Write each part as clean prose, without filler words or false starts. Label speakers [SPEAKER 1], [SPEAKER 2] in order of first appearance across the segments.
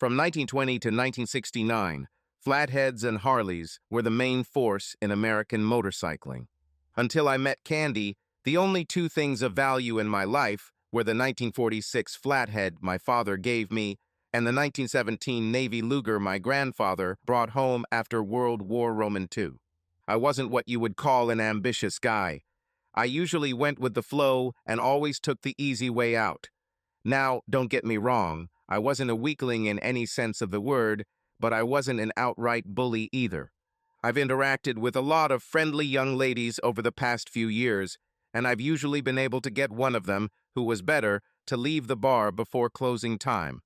[SPEAKER 1] From 1920 to 1969, flatheads and Harleys were the main force in American motorcycling. Until I met Candy, the only two things of value in my life were the 1946 flathead my father gave me and the 1917 Navy Luger my grandfather brought home after World War II. I wasn't what you would call an ambitious guy. I usually went with the flow and always took the easy way out. Now, don't get me wrong, I wasn't a weakling in any sense of the word, but I wasn't an outright bully either. I've interacted with a lot of friendly young ladies over the past few years, and I've usually been able to get one of them, who was better, to leave the bar before closing time.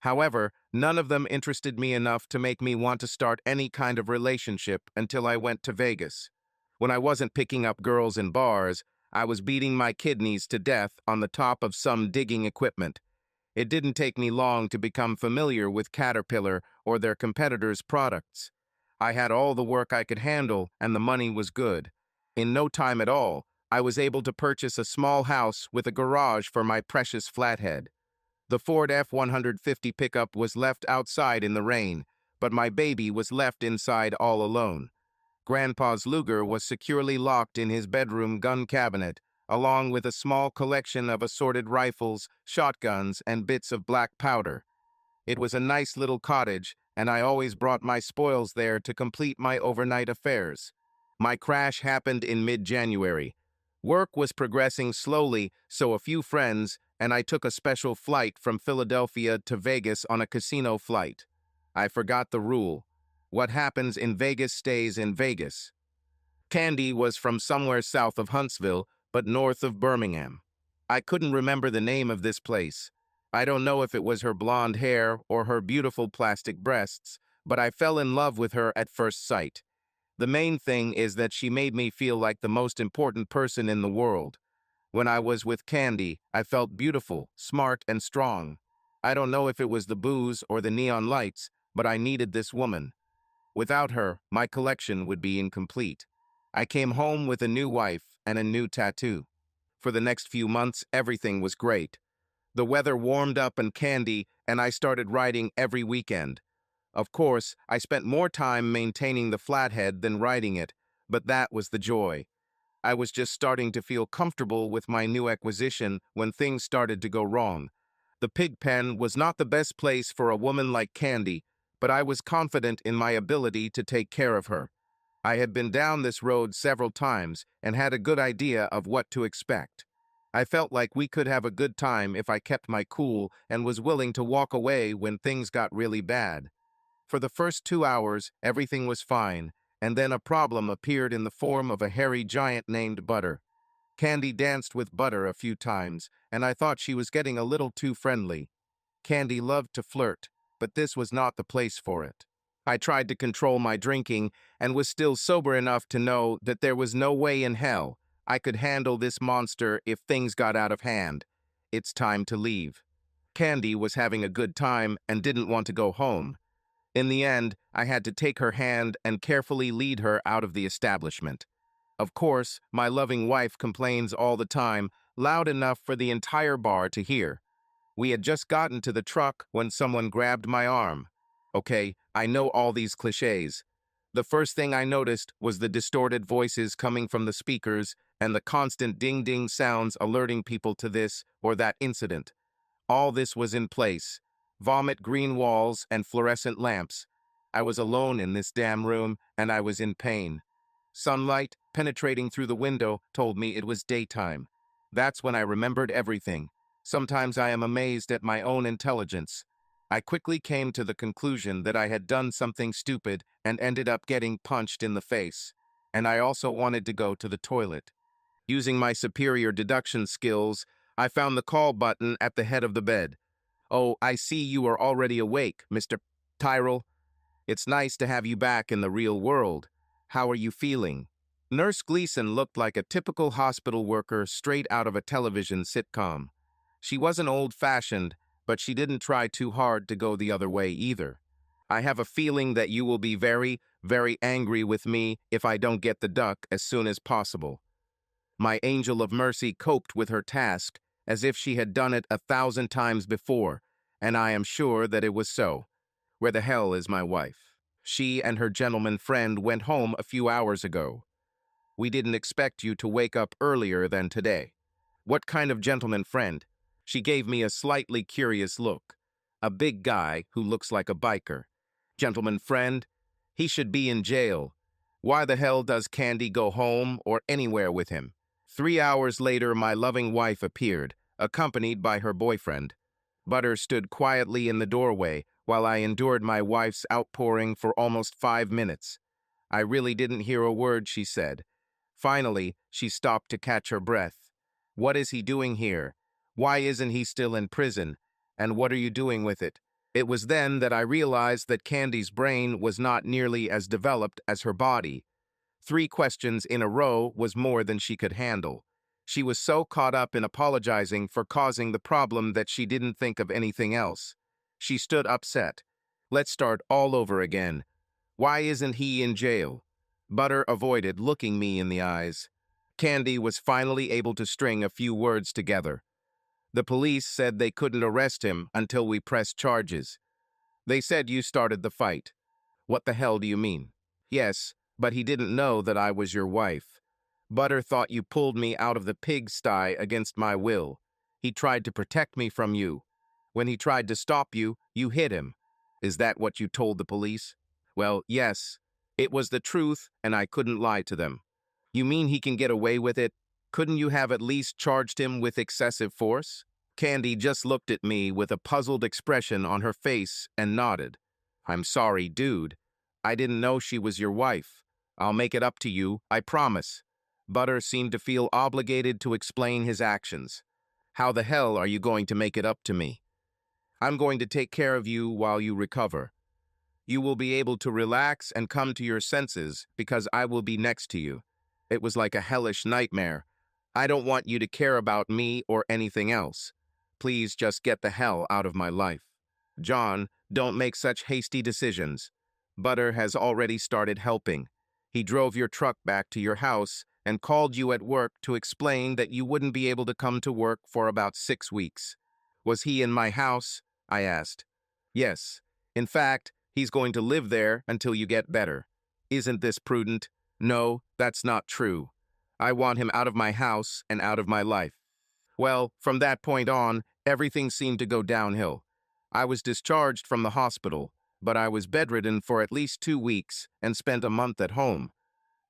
[SPEAKER 1] However, none of them interested me enough to make me want to start any kind of relationship until I went to Vegas. When I wasn't picking up girls in bars, I was beating my kidneys to death on the top of some digging equipment. It didn't take me long to become familiar with Caterpillar or their competitors' products. I had all the work I could handle, and the money was good. In no time at all, I was able to purchase a small house with a garage for my precious flathead. The Ford F-150 pickup was left outside in the rain, but my baby was left inside all alone. Grandpa's Luger was securely locked in his bedroom gun cabinet, along with a small collection of assorted rifles, shotguns, and bits of black powder. It was a nice little cottage, and I always brought my spoils there to complete my overnight affairs. My crash happened in mid-January. Work was progressing slowly, so a few friends and I took a special flight from Philadelphia to Vegas on a casino flight. I forgot the rule. What happens in Vegas stays in Vegas. Candy was from somewhere south of Huntsville, but north of Birmingham. I couldn't remember the name of this place. I don't know if it was her blonde hair or her beautiful plastic breasts, but I fell in love with her at first sight. The main thing is that she made me feel like the most important person in the world. When I was with Candy, I felt beautiful, smart, and strong. I don't know if it was the booze or the neon lights, but I needed this woman. Without her, my collection would be incomplete. I came home with a new wife and a new tattoo. For the next few months, everything was great. The weather warmed up and Candy and I started riding every weekend. Of course, I spent more time maintaining the flathead than riding it, but that was the joy. I was just starting to feel comfortable with my new acquisition when things started to go wrong. The pig pen was not the best place for a woman like Candy, but I was confident in my ability to take care of her. I had been down this road several times and had a good idea of what to expect. I felt like we could have a good time if I kept my cool and was willing to walk away when things got really bad. For the first 2 hours, everything was fine, and then a problem appeared in the form of a hairy giant named Butter. Candy danced with Butter a few times, and I thought she was getting a little too friendly. Candy loved to flirt, but this was not the place for it. I tried to control my drinking and was still sober enough to know that there was no way in hell I could handle this monster if things got out of hand. It's time to leave. Candy was having a good time and didn't want to go home. In the end, I had to take her hand and carefully lead her out of the establishment. Of course, my loving wife complains all the time, loud enough for the entire bar to hear. We had just gotten to the truck when someone grabbed my arm. Okay, I know all these cliches. The first thing I noticed was the distorted voices coming from the speakers and the constant ding-ding sounds alerting people to this or that incident. All this was in place. Vomit green walls and fluorescent lamps. I was alone in this damn room, and I was in pain. Sunlight, penetrating through the window, told me it was daytime. That's when I remembered everything. Sometimes I am amazed at my own intelligence. I quickly came to the conclusion that I had done something stupid and ended up getting punched in the face. And I also wanted to go to the toilet. Using my superior deduction skills, I found the call button at the head of the bed. "Oh, I see you are already awake, Mr. Tyrell. It's nice to have you back in the real world. How are you feeling?" Nurse Gleason looked like a typical hospital worker straight out of a television sitcom. She wasn't old-fashioned, but she didn't try too hard to go the other way either. "I have a feeling that you will be very, very angry with me if I don't get the duck as soon as possible." My angel of mercy coped with her task as if she had done it 1,000 times before, and I am sure that it was so. Where the hell is my wife? She and her gentleman friend went home a few hours ago. We didn't expect you to wake up earlier than today. What kind of gentleman friend? She gave me a slightly curious look. A big guy who looks like a biker. Gentleman friend? He should be in jail. Why the hell does Candy go home or anywhere with him? 3 hours later, my loving wife appeared, accompanied by her boyfriend. Butter stood quietly in the doorway while I endured my wife's outpouring for almost 5 minutes. I really didn't hear a word she said. Finally, she stopped to catch her breath. What is he doing here? Why isn't he still in prison? And what are you doing with it? It was then that I realized that Candy's brain was not nearly as developed as her body. 3 questions in a row was more than she could handle. She was so caught up in apologizing for causing the problem that she didn't think of anything else. She stood upset. Let's start all over again. Why isn't he in jail? Butter avoided looking me in the eyes. Candy was finally able to string a few words together. The police said they couldn't arrest him until we pressed charges. They said you started the fight. What the hell do you mean? Yes, but he didn't know that I was your wife. Butter thought you pulled me out of the pigsty against my will. He tried to protect me from you. When he tried to stop you, you hit him. Is that what you told the police? Well, yes. It was the truth, and I couldn't lie to them. You mean he can get away with it? Couldn't you have at least charged him with excessive force? Candy just looked at me with a puzzled expression on her face and nodded. I'm sorry, dude. I didn't know she was your wife. I'll make it up to you, I promise. Butter seemed to feel obligated to explain his actions. How the hell are you going to make it up to me? I'm going to take care of you while you recover. You will be able to relax and come to your senses because I will be next to you. It was like a hellish nightmare. I don't want you to care about me or anything else. Please just get the hell out of my life. John, don't make such hasty decisions. Butter has already started helping. He drove your truck back to your house and called you at work to explain that you wouldn't be able to come to work for about 6 weeks. Was he in my house? I asked. Yes. In fact, he's going to live there until you get better. Isn't this prudent? No, that's not true. I want him out of my house and out of my life. Well, from that point on, everything seemed to go downhill. I was discharged from the hospital, but I was bedridden for at least 2 weeks and spent a month at home.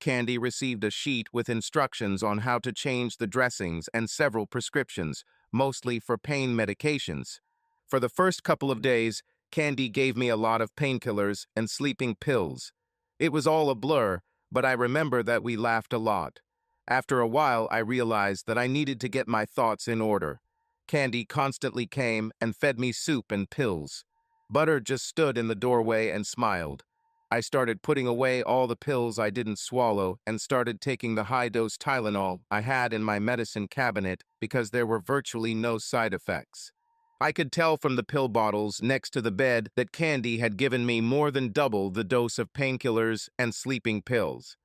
[SPEAKER 1] Candy received a sheet with instructions on how to change the dressings and several prescriptions, mostly for pain medications. For the first couple of days, Candy gave me a lot of painkillers and sleeping pills. It was all a blur, but I remember that we laughed a lot. After a while, I realized that I needed to get my thoughts in order. Candy constantly came and fed me soup and pills. Butter just stood in the doorway and smiled. I started putting away all the pills I didn't swallow and started taking the high-dose Tylenol I had in my medicine cabinet because there were virtually no side effects. I could tell from the pill bottles next to the bed that Candy had given me more than double the dose of painkillers and sleeping pills.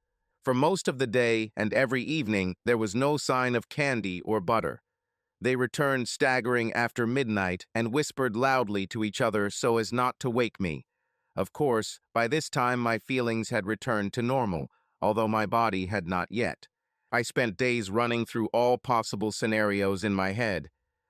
[SPEAKER 1] For most of the day and every evening, there was no sign of Candy or Butter. They returned staggering after midnight and whispered loudly to each other so as not to wake me. Of course, by this time my feelings had returned to normal, although my body had not yet. I spent days running through all possible scenarios in my head.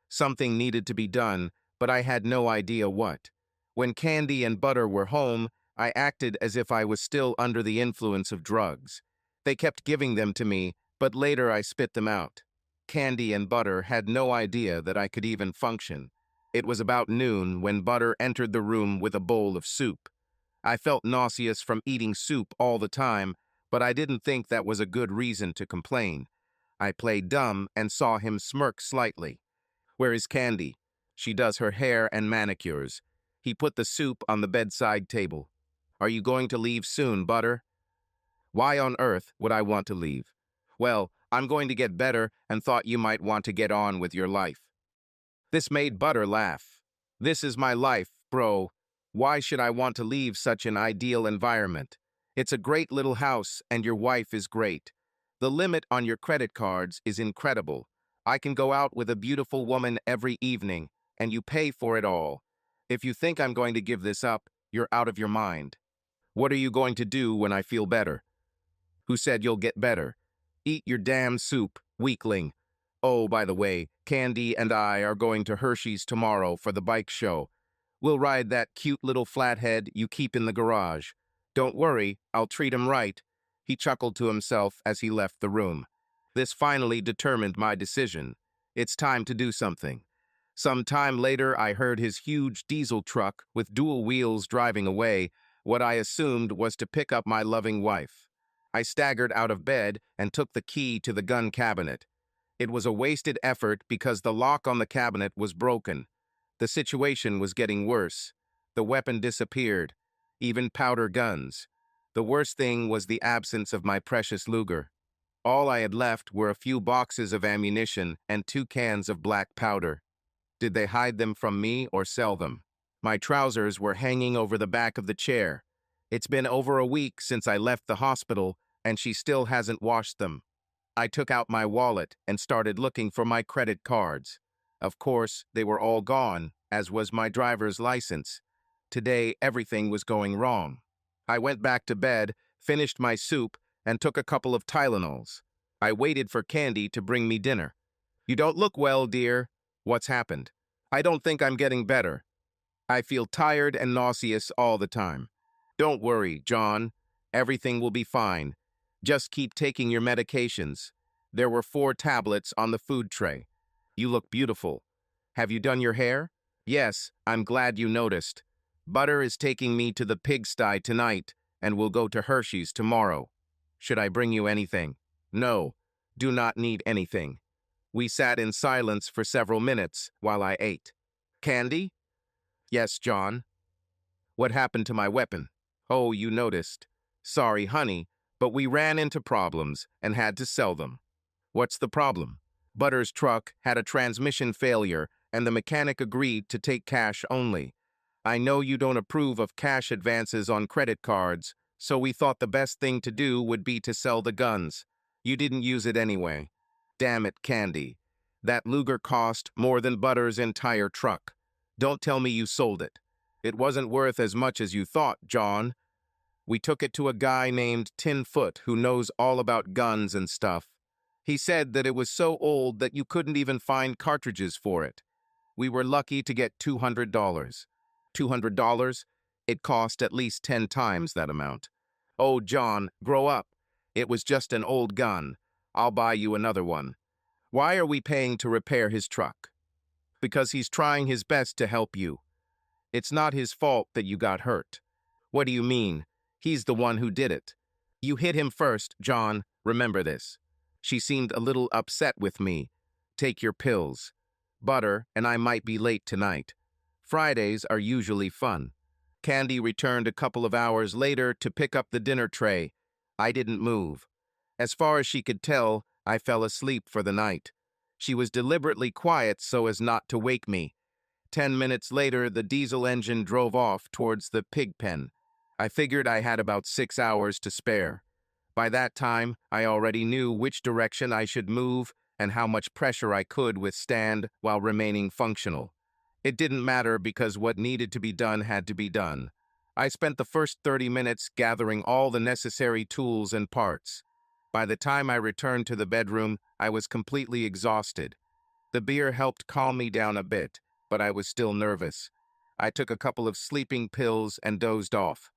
[SPEAKER 1] Something needed to be done, but I had no idea what. When Candy and Butter were home, I acted as if I was still under the influence of drugs. They kept giving them to me, but later I spit them out. Candy and Butter had no idea that I could even function. It was about noon when Butter entered the room with a bowl of soup. I felt nauseous from eating soup all the time, but I didn't think that was a good reason to complain. I played dumb and saw him smirk slightly. Where is Candy? She does her hair and manicures. He put the soup on the bedside table. Are you going to leave soon, Butter? Why on earth would I want to leave? Well, I'm going to get better and thought you might want to get on with your life. This made Butter laugh. This is my life, bro. Why should I want to leave such an ideal environment? It's a great little house and your wife is great. The limit on your credit cards is incredible. I can go out with a beautiful woman every evening, and you pay for it all. If you think I'm going to give this up, You're out of your mind. What are you going to do when I feel better? Who said you'll get better? Eat your damn soup, weakling. Oh, by the way, Candy and I are going to Hershey's tomorrow for the bike show. We'll ride that cute little flathead you keep in the garage. Don't worry, I'll treat him right. He chuckled to himself as he left the room. This finally determined my decision. It's time to do something. Some time later, I heard his huge diesel truck with dual wheels driving away, what I assumed was to pick up my loving wife. I staggered out of bed and took the key to the gun cabinet. It was a wasted effort because the lock on the cabinet was broken. The situation was getting worse. The weapon disappeared, even powder guns. The worst thing was the absence of my precious Luger. All I had left were a few boxes of ammunition and 2 cans of black powder. Did they hide them from me or sell them? My trousers were hanging over the back of the chair. It's been over a week since I left the hospital, and she still hasn't washed them. I took out my wallet and started looking for my credit cards. Of course, they were all gone, as was my driver's license. Today, everything was going wrong. I went back to bed, finished my soup, and took a couple of Tylenols. I waited for Candy to bring me dinner. You don't look well, dear. What's happened? I don't think I'm getting better. I feel tired and nauseous all the time. Don't worry, John. Everything will be fine. Just keep taking your medications. There were 4 tablets on the food tray. You look beautiful. Have you done your hair? Yes, I'm glad you noticed. Butter is taking me to the pigsty tonight, and we'll go to Hershey's tomorrow. Should I bring you anything? No, do not need anything. We sat in silence for several minutes while I ate. Candy? Yes, John. What happened to my weapon? Oh, you noticed. Sorry, honey, but we ran into problems and had to sell them. What's the problem? Butter's truck had a transmission failure, and the mechanic agreed to take cash only. I know you don't approve of cash advances on credit cards, so we thought the best thing to do would be to sell the guns. You didn't use it anyway. Damn it, Candy. That Luger cost more than Butter's entire truck. Don't tell me you sold it. It wasn't worth as much as you thought, John. We took it to a guy named Tinfoot who knows all about guns and stuff. He said that it was so old that you couldn't even find cartridges for it. We were lucky to get $200. $200? It cost at least 10 times that amount. Oh, John, grow up. It was just an old gun. I'll buy you another one. Why are we paying to repair his truck? Because he's trying his best to help you. It's not his fault that you got hurt. What do you mean? He's the one who did it. You hit him first, John. Remember this. She seemed a little upset with me. Take your pills. Butter and I might be late tonight. Fridays are usually fun. Candy returned a couple of hours later to pick up the dinner tray. I didn't move. As far as she could tell, I fell asleep for the night. She was deliberately quiet so as not to wake me. 10 minutes later, the diesel engine drove off towards the pig pen. I figured I had about 6 hours to spare. By that time, I already knew which direction I should move and how much pressure I could withstand while remaining functional. It didn't matter because what needed to be done had to be done. I spent the first 30 minutes gathering all the necessary tools and parts. By the time I returned to the bedroom, I was completely exhausted. The beer helped calm me down a bit, but I was still nervous. I took a couple of sleeping pills and dozed off.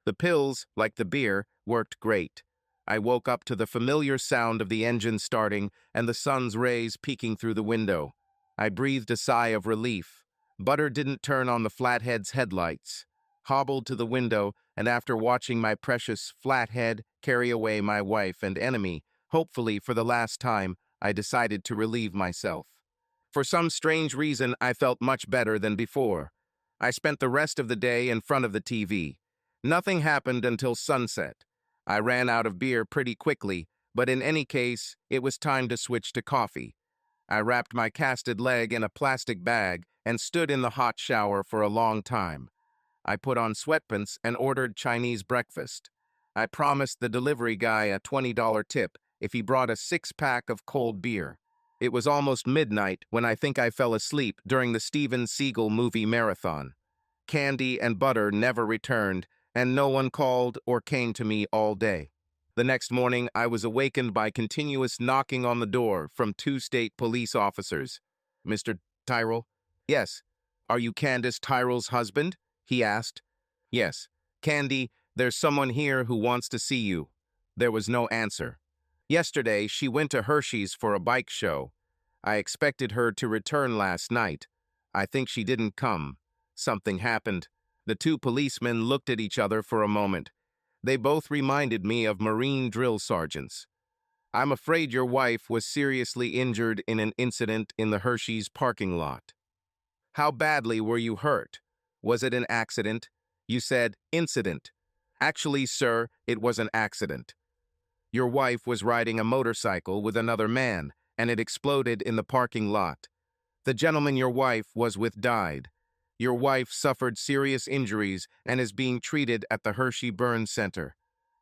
[SPEAKER 1] The pills, like the beer, worked great. I woke up to the familiar sound of the engine starting and the sun's rays peeking through the window. I breathed a sigh of relief. Butter didn't turn on the flathead's headlights. Hobbled to the window, and after watching my precious flathead carry away my wife and enemy, hopefully for the last time, I decided to relieve myself. For some strange reason, I felt much better than before. I spent the rest of the day in front of the TV. Nothing happened until sunset. I ran out of beer pretty quickly, but in any case, it was time to switch to coffee. I wrapped my casted leg in a plastic bag and stood in the hot shower for a long time. I put on sweatpants and ordered Chinese breakfast. I promised the delivery guy a $20 tip if he brought a 6-pack of cold beer. It was almost midnight when I think I fell asleep during the Steven Seagal movie marathon. Candy and butter never returned, and no one called or came to me all day. The next morning, I was awakened by continuous knocking on the door from two state police officers. "Mr. Tyrrell?" "Yes." "Are you Candace Tyrrell's husband?" he asked. "Yes." "Candy, there's someone here who wants to see you." There was no answer. "Yesterday, she went to Hershey's for a bike show. I expected her to return last night. I think she didn't come. Something happened." The two policemen looked at each other for a moment. They both reminded me of Marine drill sergeants. "I'm afraid your wife was seriously injured in an incident in the Hershey's parking lot." "How badly were you hurt? Was it an accident?" "You said incident." "Actually, sir, it was an accident. Your wife was riding a motorcycle with another man, and it exploded in the parking lot. The gentleman your wife was with died. Your wife suffered serious injuries and is being treated at the Hershey Burn Center.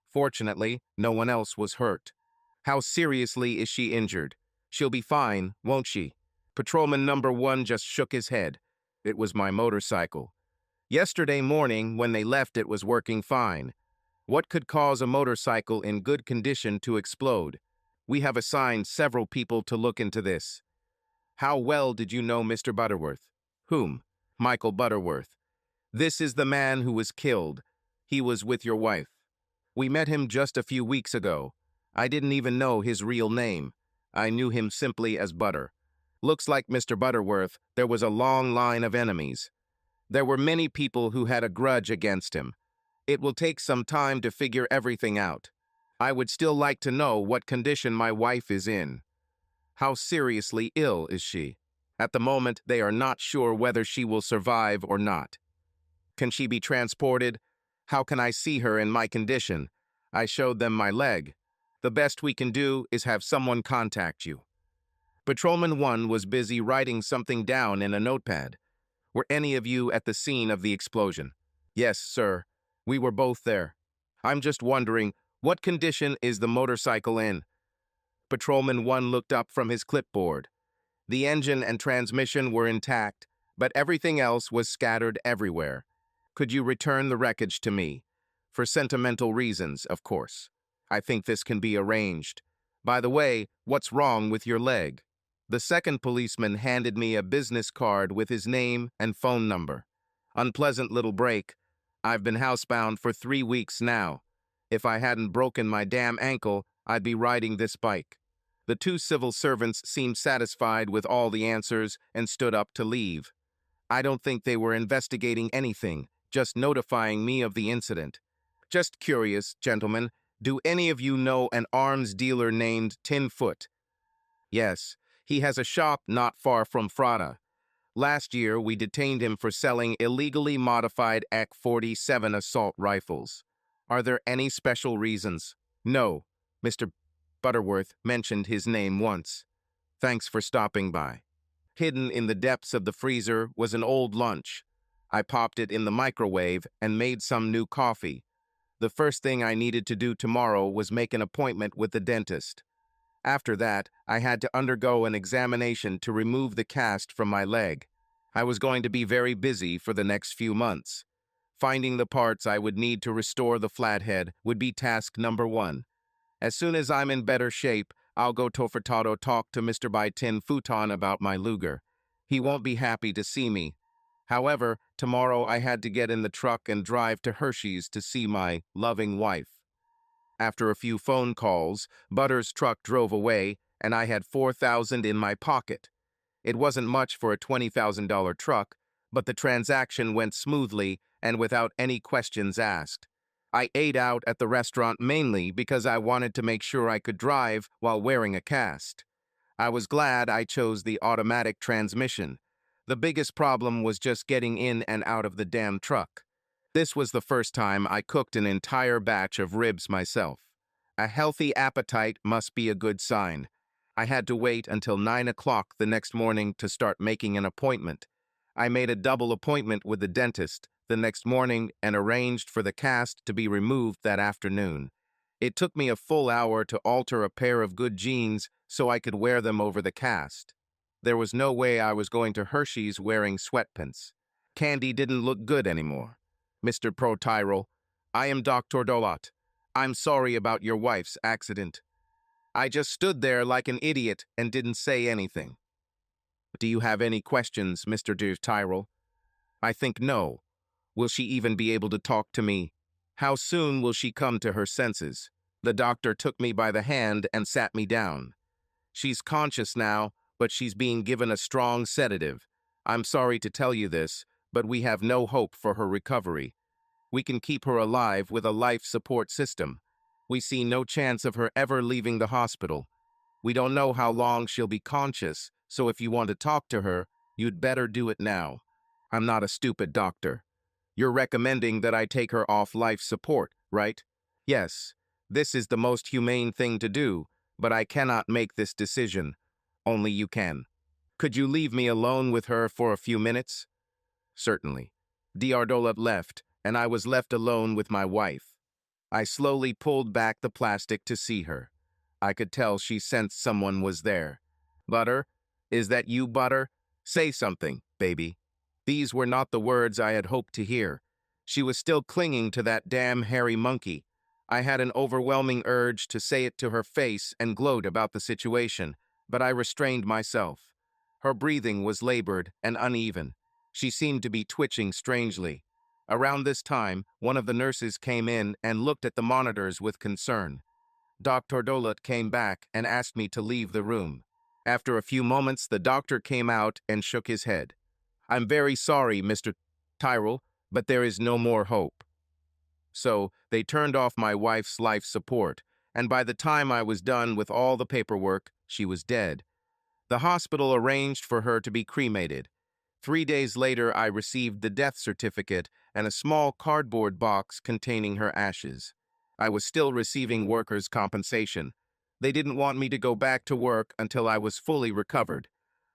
[SPEAKER 1] Fortunately, no one else was hurt." "How seriously is she injured?" "She'll be fine, won't she?" Patrolman number 1 just shook his head. "It was my motorcycle. Yesterday morning, when they left, it was working fine. What could cause a motorcycle in good condition to explode? We have assigned several people to look into this." "How well did you know Mr. Butterworth?" "Whom?" "Michael Butterworth. This is the man who was killed. He was with your wife. We met him just a few weeks ago. I didn't even know his real name. I knew him simply as Butter. Looks like Mr. Butterworth, there was a long line of enemies. There were many people who had a grudge against him. It will take some time to figure everything out. I would still like to know what condition my wife is in." "How seriously ill is she?" "At the moment, they are not sure whether she will survive or not." "Can she be transported?" "How can I see her in my condition? I showed them my leg. The best we can do is have someone contact you." Patrolman 1 was busy writing something down in a notepad. "Were any of you at the scene of the explosion?" "Yes, sir. We were both there." "I'm just wondering, what condition is the motorcycle in?" Patrolman 1 looked up from his clipboard. "The engine and transmission were intact, but everything else was scattered everywhere. Could you return the wreckage to me? For sentimental reasons, of course. I think this can be arranged. By the way, what's wrong with your leg?" The second policeman handed me a business card with his name and phone number. "Unpleasant little break. I've been housebound for 3 weeks now. If I hadn't broken my damn ankle, I'd be riding this bike." The two civil servants seemed satisfied with all the answers and stood up to leave. I don't think they were investigating anything, just notifying me of the incident. "Just curious, gentlemen, do any of you know an arms dealer named Tinfoot?" "Yes, he has a shop not far from Frada. Last year, we detained him for selling illegally modified AK-47 assault rifles. Are there any special reasons?" "No." Mr. Butterworth mentioned his name once. "Thanks for stopping by." Hidden in the depths of the freezer was an old lunch. I popped it in the microwave and made some new coffee. The first thing I needed to do tomorrow was make an appointment with the dentist. After that, I had to undergo an examination to remove the cast from my leg. I was going to be very busy for the next few months. Finding the parts I would need to restore the flathead would be task number 1. As soon as I'm in better shape, I'll go to Furtado talk to Mr. By-Tin Futon about my Luger. He won't be happy to see me. However, tomorrow I had to get in the truck and drive to Hershey's to see my loving wife. After a few phone calls, Butter's truck drove away, and I had $4,000 in my pocket. It wasn't much for a $20,000 truck, but the transaction went smoothly and without any questions asked. I ate out at the restaurant mainly because I wanted to make sure I could drive while wearing a cast. I was glad I chose the automatic transmission. The biggest problem was just getting in and out of the damn truck. This was the first time I cooked an entire batch of ribs myself. A healthy appetite must be a good sign. I had to wait until 9 o'clock the next morning to start making an appointment. I made a double appointment with the dentist the next morning and arranged for the cast to be removed that afternoon. It took me a full hour to alter a pair of good jeans so I could wear them over the cast. There was no way I was going to Hershey's wearing sweatpants. Candy didn't look good anymore. Mr. Pro-Tyrol, I am Dr. Dolot. I'm sorry about your wife's accident. I just stood there like an idiot and didn't say anything. Do you have any questions, Mr. De Tyrol? I think no. Will she even be able to talk to me? How soon will she come to her senses? The doctor took me by the hand and sat me down. She's conscious now, but she's being given a strong sedative. I'm sorry to tell you this, but we have no hope for her recovery. We can keep her alive with a life support system. We see no chance of her ever leaving the hospital. We don't know how long she'll be conscious, so if you want to talk to her, you'd better do it now. I'm not a stupid doctor. You're recommending that I take her off life support, right? Yes, this is the most humane thing to do, but I cannot make this decision. Only you can. Could you leave me alone with her for a few minutes? Certainly. Diardola left, and I was left alone with my wife. I slowly pulled back the plastic to see her. I could tell she sensed someone was there. Butter? Is that you, Butter? Say something, baby. These were not the words I had hoped to hear. She was still clinging to that damn hairy monkey. I had an overwhelming urge to say it to her face and gloat about the situation, but I restrained myself. Her breathing was labored and uneven. She seemed to be twitching strangely. Around this time, one of the nurses came in and looked at the monitors with concern. Dr. Dolet came back and asked me to leave the room. After a few moments, the doctor came out and shook his head. I'm very sorry, Mr. Tyrol, but there is no more hope. So, they turned off my wife's life support, and by the time I was done with all the paperwork, she was dead. The hospital arranged for her to be cremated. 3 days later, I received the death certificate and a small cardboard box containing her ashes. I was still receiving workers' compensation. They didn't want me to go back to work until I was fully recovered.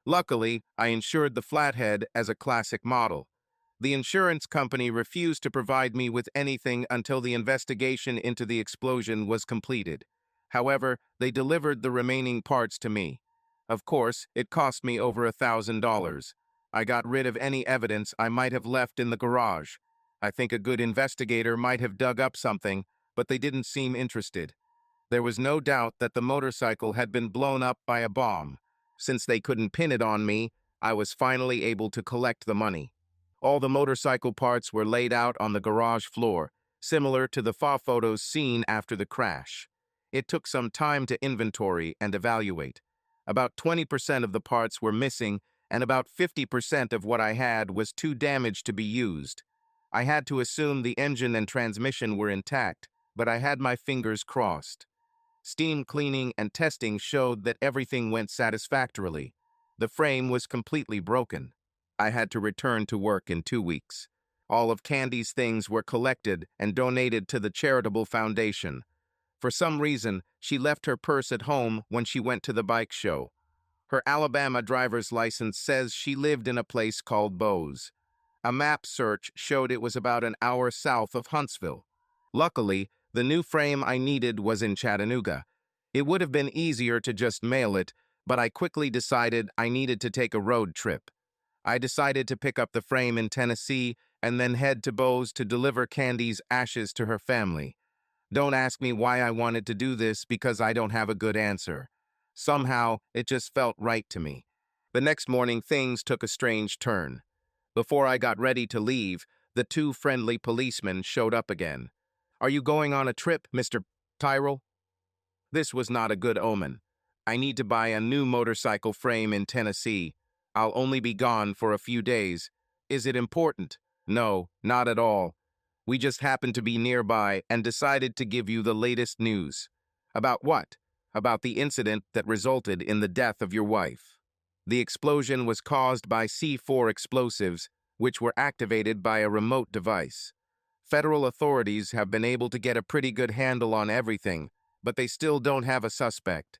[SPEAKER 1] Luckily, I insured the Flathead as a classic model. The insurance company refused to provide me with anything until the investigation into the explosion was completed. However, they delivered the remaining parts to me. Of course, it cost me over $1,000. I got rid of any evidence I might have left in the garage. I think a good investigator might have dug up something, but they didn't seem interested. There was no doubt that the motorcycle had been blown up by a bomb. Since they couldn't pin it on me, I was finally able to collect the money. All the motorcycle parts were laid out on the garage floor, similar to the photos seen after the crash. It took some time to inventory and evaluate. About 20% of the parts were missing, and about 50% of what I had was too damaged to be used. I had to assume the engine and transmission were intact, but I had my fingers crossed. Steam cleaning and testing showed that everything went satisfactorily. The frame was completely broken. I had to return to work in 2 weeks. All of Candy's things were collected and donated to the charitable foundation. For some reason, she left her purse at home when she went to the bike show. Her Alabama driver's license says she lived in a place called Bose. A map search showed it was about an hour south of Huntsville. Luckily, the new frame I needed was in Chattanooga. It would have been easier to just mail it, but I quickly decided I needed to take a road trip. I decided to pick up the frame in Tennessee and then head to Bose to deliver Candy's ashes to her family. Don't ask me why I wanted to do this because I don't have a good answer. Somehow, it just felt right to me. The next morning, things took a strange turn. Before I got ready to leave, the 2 friendly policemen showed up again. Are you going on a trip, Mr. Tyrol? This was not a good omen. I need to buy a new motorcycle frame in Tennessee. I'll only be gone for a few days. Is it important? No, not at all. We just happened to be nearby and decided to give you the latest news. About what? About the incident that resulted in the death of your wife. The explosion was caused by C4 explosives, which were activated by a remote device. Federal authorities have been able to get a pretty good handle on everything, but they still don't have a suspect.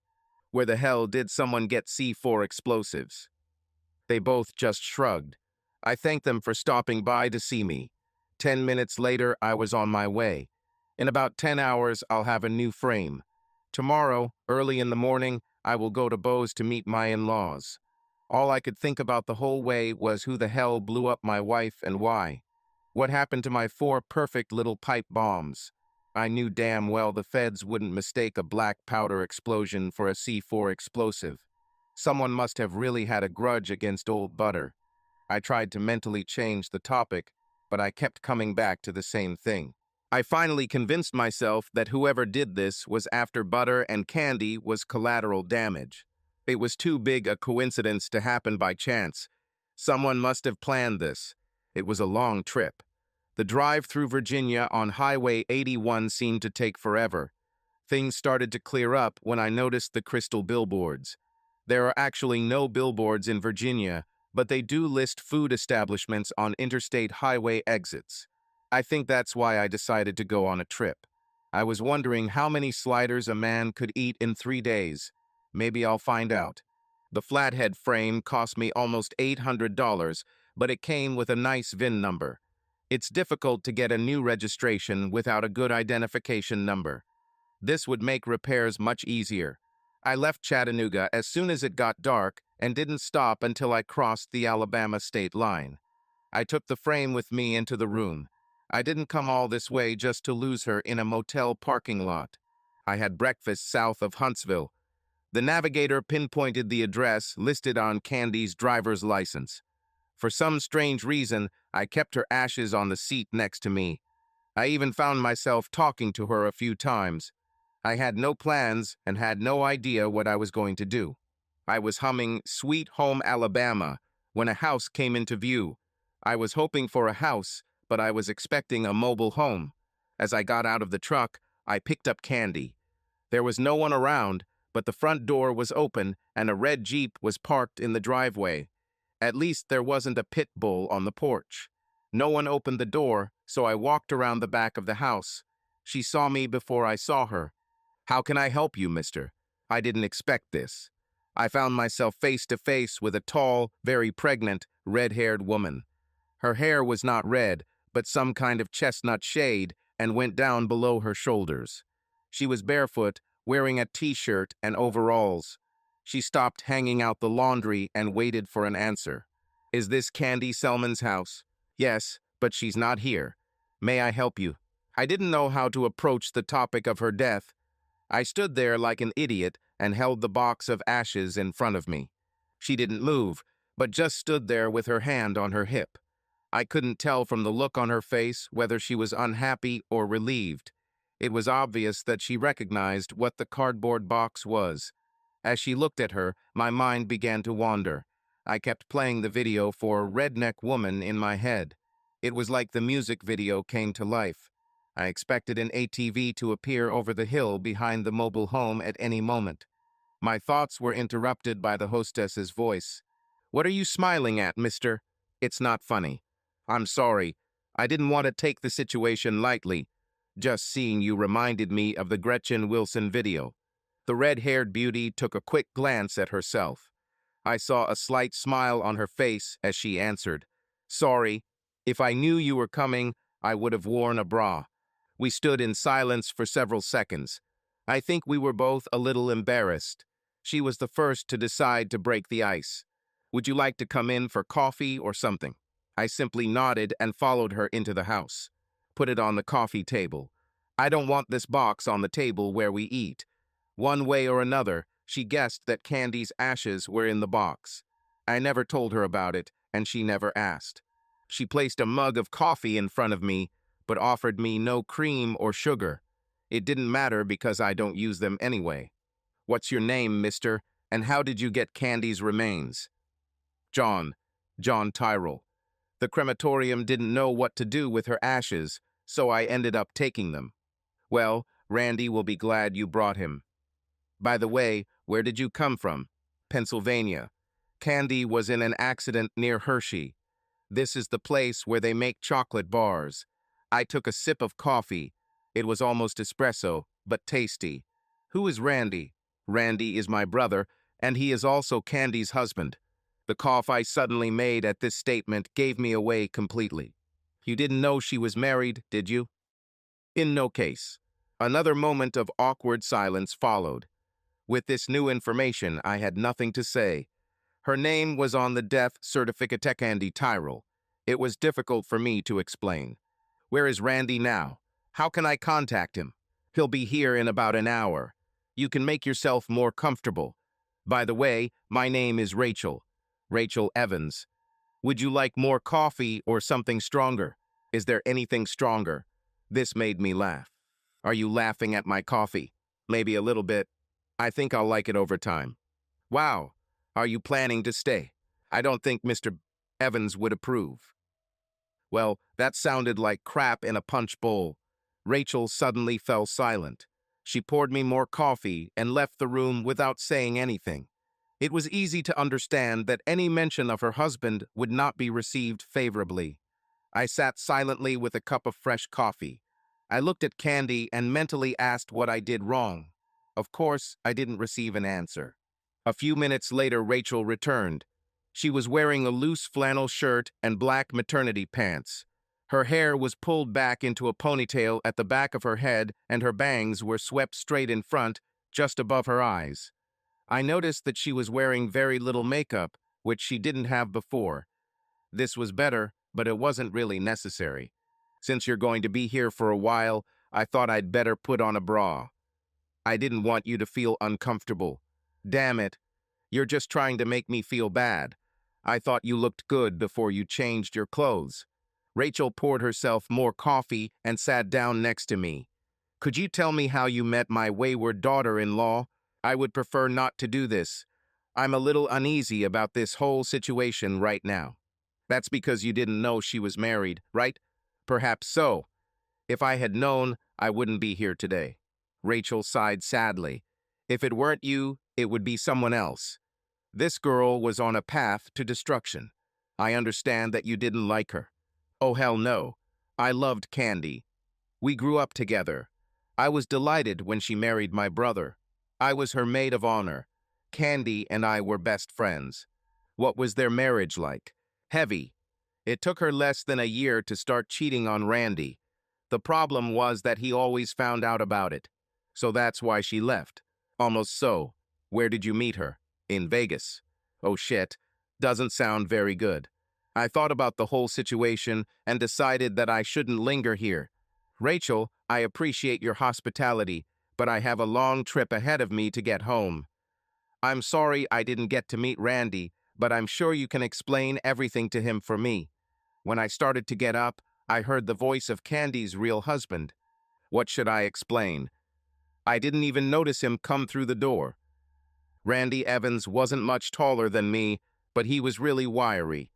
[SPEAKER 1] Where the hell did someone get C4 explosives? They both just shrugged. I thanked them for stopping by to see me. 10 minutes later, I was on my way. In about 10 hours, I'll have a new frame. Tomorrow, early in the morning, I will go to Bose to meet my in-laws. All I could think about the whole way was who the hell blew up my wife and why. What happened to my 4 perfect little pipe bombs? I knew damn well the feds wouldn't mistake a black powder explosion for a C4 explosive. Someone must have really had a grudge against old Butter. I tried to mentally change the topic, but I kept coming back to the same thing. I finally convinced myself that whoever did this was after Butter and Candy was collateral damage. It was too big a coincidence to happen by chance. Someone must have planned this. It was a long trip. The drive through Virginia on Highway 81 seemed to take forever. Things started to clear up when I noticed the crystal billboards. There are actually no billboards in Virginia, but they do list food establishments on interstate highway exits. I think that's why I decided to go on a trip. I was wondering how many sliders a man could eat in 3 days. Maybe I'll find out. The flathead frame cost me almost $800, but it came with a nice VIN number. It's difficult to get a new registration without a good identification number. This would make repairs much easier. I left Chattanooga as soon as it got dark and didn't stop until I crossed the Alabama state line. I took the frame with me into the room. I didn't come all this way just to lose her in a motel parking lot. I had breakfast south of Huntsville. The navigator pinpointed the address listed on Candy's driver's license. For some strange reason, I kept her ashes on the seat next to me. I even found myself talking to her a few times. I had no plans and had no idea what I was going to do. I was humming Sweet Home Alabama when a house came into view. I was hoping for a house, but I was expecting a mobile home. As I got out of the truck, I picked up Candy. There was no one around, but the front door was open and a red Jeep was parked in the driveway. At least there wasn't a pit bull on the porch. No one opened the door, so I walked around the back of the house. She saw me before I saw her. "How can I help you, mister?" I didn't expect this. I found myself face to face with a tall, very pregnant, red-haired woman. Her hair was not red, but some kind of chestnut shade and went down below her shoulders. She was barefoot, wearing a t-shirt and overalls. She stopped hanging out the laundry and waited for an answer. "Is this Candy Selman's house?" "Yes, but she's not here. May I help you?" I didn't know how to approach the topic of her death. I stood there like an idiot and held the box of ashes in front of me. She didn't move, but just stood there with her hand on her hip. I couldn't tell from the look on her face whether she was unhappy or relieved. It was obvious that she recognized what the cardboard box was. As she looked at her, my mind began to wander. I kept playing the video for Redneck Woman in my head. It was like the music video came to life. I expected an ATV to appear over the hill behind the mobile home at any moment. My thoughts were interrupted by the hostess's voice. "What are you smiling at, mister? It's not funny. I'm sorry. I didn't want to take the situation lightly. Just seeing you reminded me of the Gretchen Wilson video." The red-haired beauty took a quick glance at herself. I saw a slight smile on her face as she answered, "Sorry. If I knew you were coming, I would have worn a bra." We stood in silence for several seconds. I think we were both a little embarrassed. She was the first to decide to break the ice. "Would you like to come in for coffee or something?" I simply nodded and followed her into the house. "Put it on the coffee table. I don't want this box on the table where we eat." One way or another, she guessed that Candy's ashes were in the box. I never told her about it, and she never asked. She placed a mug of coffee in front of me, but offered me no cream or sugar. It didn't matter because I don't use them anyway. "What's your name, mister, and how did you get Candy's remains?" "John Tyrrell. The crematorium didn't know what to do with her ashes, so I ended up taking them." "Well, Randy will be glad you brought him. By the way, where did you come from?" "Pennsylvania. Candy was in an accident near Hershey. This is the place where they make chocolate bars." I took a sip of coffee. It was almost espresso, but tasty. "Who is Randy?" "Randy is my brother, and he is also Candy's husband." The cough I suddenly made at this statement gave me away completely. "You didn't know she was married, did you?" "In no case." Another moment of awkward silence followed. With this new information, I had nothing to say. Her name was on the death certificate. Candy Tyrell. It was difficult for me to explain. Where is Randy now? How can I contact him? He'll be here in about an hour. You can make yourself more comfortable. By the way, my name is Rachel. Rachel Evans. Would you like more coffee or something stronger? Is there anything stronger? This made me laugh. Are you laughing at my coffee? Maybe a little bit. I think I'll like it over time. Wow. Are you planning to stay? I don't think Mr. Evans would approve. Well, that sounded like crap in a punch bowl. Rachel suddenly fell silent. She poured me more coffee and left the room without saying anything. It was easy to understand that any mention of her husband would not be received favorably. I sat silently with a cup of fresh coffee. I looked at Candy and mentally asked what I did wrong. Of course, I didn't receive an answer. A few minutes later, Rachel returned. She was wearing a loose flannel shirt and black maternity pants. Her hair was pulled back into a ponytail at the back of her head, and her bangs were swept straight in front, just above her eyes. I noticed that she was wearing very little makeup, which she didn't have before. This was better, but it wasn't really necessary. Since you're going to be here for a while, I thought I'd better put on a bra. I didn't want you to feel uncomfortable. Damn it, you're just trying to make me feel bad. I thought you looked good before you changed your clothes. Rachel poured herself more coffee and sat down next to me. Could you tell me how you met my wayward daughter-in-law? I would prefer not to do this. I'm a little uneasy about this whole situation right now. That's because you didn't know she was married, right? Perhaps so. If I had known, I wouldn't be here today. Rachel sighed sadly. If it weren't you, it would be someone else. This girl was on a path to destruction. I understand that you didn't like her. Oh, hell no. I loved Candy. We grew up together. I was delighted when she married my brother. I was her maid of honor. Candy and I were best friends. What was their marriage like? Heavy. It took her less than a year to start cheating on Randy. The problem was that he always found out about it. So that's why she left. Almost so. Where did you meet her? In Vegas. Oh shit. Doesn't sound very good. I thought about the whole situation and decided that I shouldn't linger here. Rachel, I appreciate your hospitality, but I have a long trip ahead of me to get home. I'm sorry I didn't get to meet Randy, but I'm sure you can explain everything to him for me. When I started to get up, I heard the voice of Candy's real husband. What should I explain? I didn't even notice him come through the door. Randy Evans wasn't much taller than me, but he was really wiry.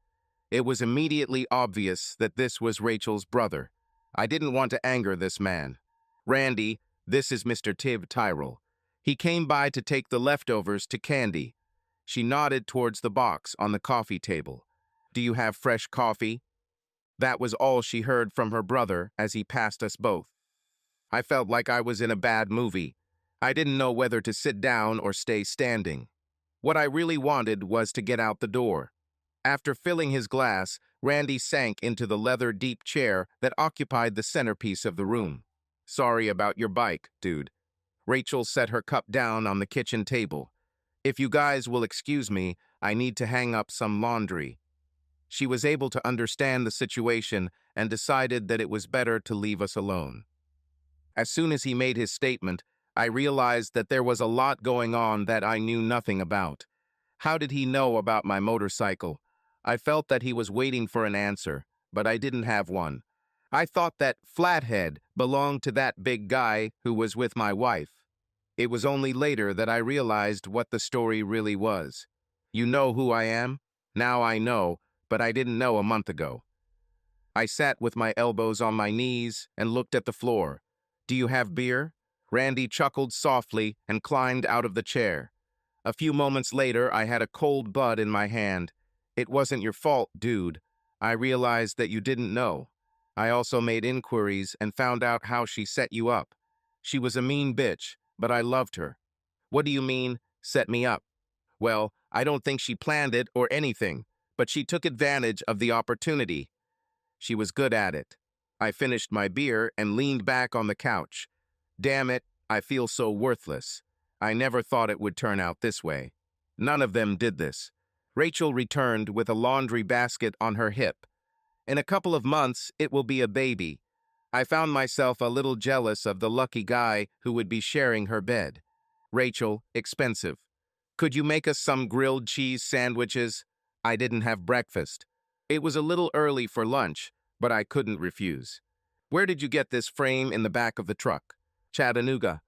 [SPEAKER 1] It was immediately obvious that this was Rachel's brother. I didn't want to anger this man. Randy, this is Mr. Tyrell. He came by to take the leftovers to Candy. She nodded towards the box on the coffee table. Do you have fresh coffee? That was all she heard from her brother as he passed us both. I felt like I was in a bad movie. I didn't know whether to sit down or stay standing. What I really wanted was to get out the door. After filling his glass, Randy sank into the leather-deep chair that occupied the centerpiece of the room. Sorry about your bike, dude. Rachel set her cup down on the kitchen table. If you guys will excuse me, I need to hang up some laundry. She was able to understand the situation and decided that it was better to leave us alone. As soon as he made his statement, I realized that there was a lot going on that I knew nothing about. How did he know about my motorcycle? I felt that he was waiting for an answer, but I didn't have one. I thought that Flathead belonged to that big guy who was with my wife. It was only later that I realized what the story really was. You know who I am? Now I know, but I didn't know a month ago. I sat with my elbows on my knees and looked at the floor. Do you have beer? Randy chuckled softly and climbed out of the chair. A few moments later, I had a cold bud in my hand. It wasn't your fault, dude. I realized that you didn't know. I also made inquiries and found out how she set you up. She was a mean bitch, but I loved her. What do you mean, set me up? Well, I don't think she planned it or anything, but she took advantage of the opportunity. She was good at it. I finished my beer and leaned back on the couch. Damn it, I feel so worthless. I never thought it would turn out this way. None of them did this. Rachel returned with a laundry basket on her hip. In a couple of months, it will be a baby. I found myself a little jealous of the lucky guy who would be sharing her bed. Rachel, expensive. Could you make us some grilled cheese sandwiches? I didn't have breakfast. It was a little early for lunch, but I couldn't refuse. Where did you get this frame in the back of the truck? Chattanooga.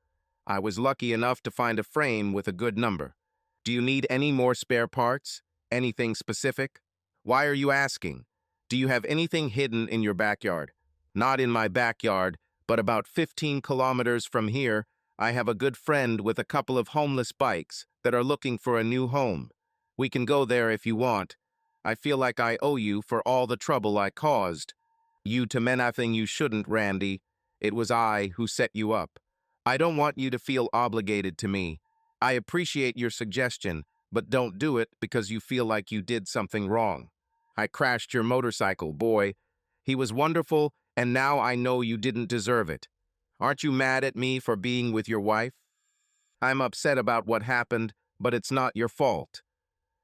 [SPEAKER 1] I was lucky enough to find a frame with a good number. Do you need any more spare parts? Anything specific? Why are you asking? Do you have anything hidden in your backyard? Not in my backyard, but about 15 kilometers from here, I have a good friend with a couple of homeless bikes that are looking for a new home. We can go there if you want. I feel like I owe you for all the trouble I caused. You to nothing you shouldn't, Randy. It was I who set you up. I don't want you to feel obligated to me. I appreciate your suggestion, but don't do it because you feel like you did something wrong. I crashed your motorcycle, boy. He was wonderful, and now I know you didn't deserve it. Aren't you mad at me for being with your wife? I'm upset about what happened, but it's not your fault.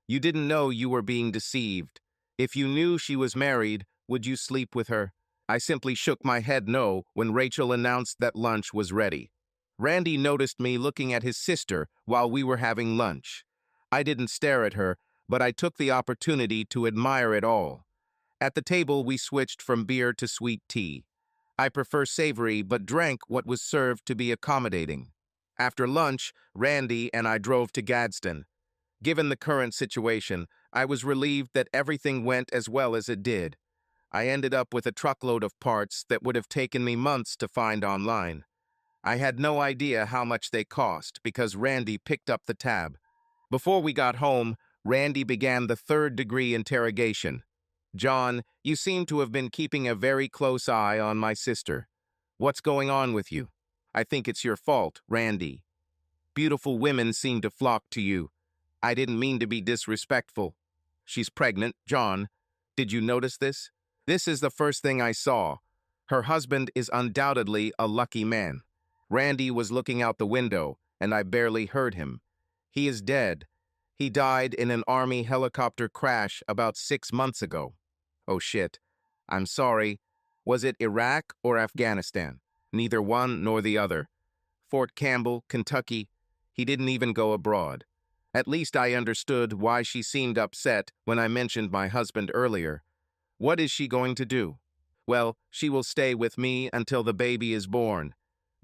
[SPEAKER 1] You didn't know you were being deceived. If you knew she was married, would you sleep with her? I simply shook my head no when Rachel announced that lunch was ready. Randy noticed me looking at his sister while we were having lunch. I didn't stare at her, but I took the opportunity to admire it all. At the table, we switched from beer to sweet tea. I prefer savory, but drank what was served to be accommodating. After lunch, Randy and I drove to Gadsden. Given the current situation, I was relieved that everything went as well as it did. I ended up with a truckload of parts that would have taken me months to find online. I had no idea how much they cost because Randy picked up the tab. Before we got home, Randy began the third-degree interrogation. John, you seem to have been keeping a very close eye on my sister. What's going on with you? I think it's your fault, Randy. Beautiful women seem to flock to you. I didn't mean to be disrespectful. She's pregnant, John. Did you notice this? This is the first thing I saw. Her husband is undoubtedly a lucky man. Randy was looking out the window, and I barely heard him. He is dead. He died in an Army helicopter crash about 6 months ago. Oh shit. I'm sorry. Was it Iraq or Afghanistan? Neither one nor the other. Fort Campbell, Kentucky. He didn't even go abroad. At least I understood why she seemed upset when I mentioned my husband earlier. What is she going to do? Well, she will stay with me until the baby is born.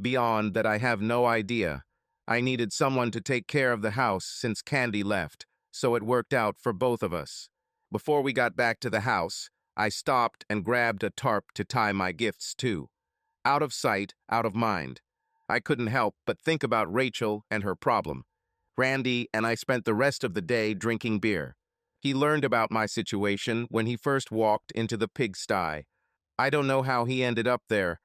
[SPEAKER 1] Beyond that, I have no idea. I needed someone to take care of the house since Candy left, so it worked out for both of us. Before we got back to the house, I stopped and grabbed a tarp to tie my gifts to. Out of sight, out of mind. I couldn't help but think about Rachel and her problem. Randy and I spent the rest of the day drinking beer. He learned about my situation when he first walked into the pigsty. I don't know how he ended up there.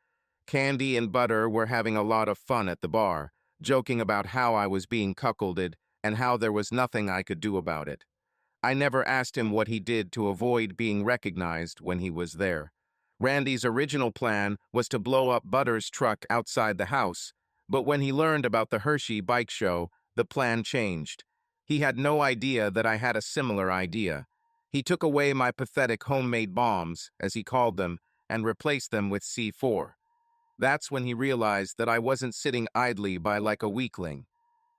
[SPEAKER 1] Candy and Butter were having a lot of fun at the bar, joking about how I was being cuckolded and how there was nothing I could do about it. I never asked him what he did to avoid being recognized when he was there. Randy's original plan was to blow up Butter's truck outside the house, but when he learned about the Hershey bike show, the plan changed. He had no idea that I had a similar idea. He took away my pathetic homemade bombs, as he called them, and replaced them with C4. That's when he realized that I wasn't sitting idly by like a weakling.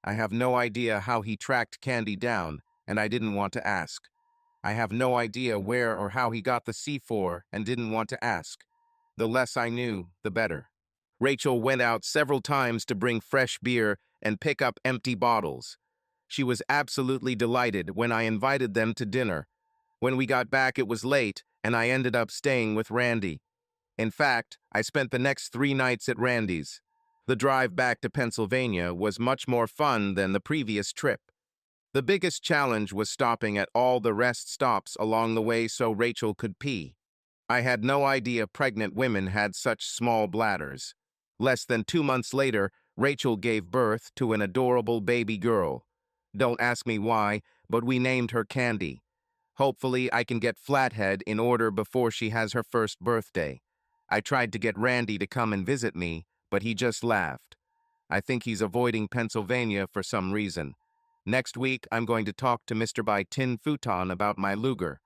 [SPEAKER 1] I have no idea how he tracked Candy down, and I didn't want to ask. I have no idea where or how he got the C4 and didn't want to ask. The less I knew, the better. Rachel went out several times to bring fresh beer and pick up empty bottles. She was absolutely delighted when I invited them to dinner. When we got back, it was late, and I ended up staying with Randy. In fact, I spent the next 3 nights at Randy's. The drive back to Pennsylvania was much more fun than the previous trip. The biggest challenge was stopping at all the rest stops along the way so Rachel could pee. I had no idea pregnant women had such small bladders. Less than 2 months later, Rachel gave birth to an adorable baby girl. Don't ask me why, but we named her Candy. Hopefully, I can get Flathead in order before she has her first birthday. I tried to get Randy to come and visit me, but he just laughed. I think he's avoiding Pennsylvania for some reason. Next week, I'm going to talk to Mr. By Tin Futon about my Luger.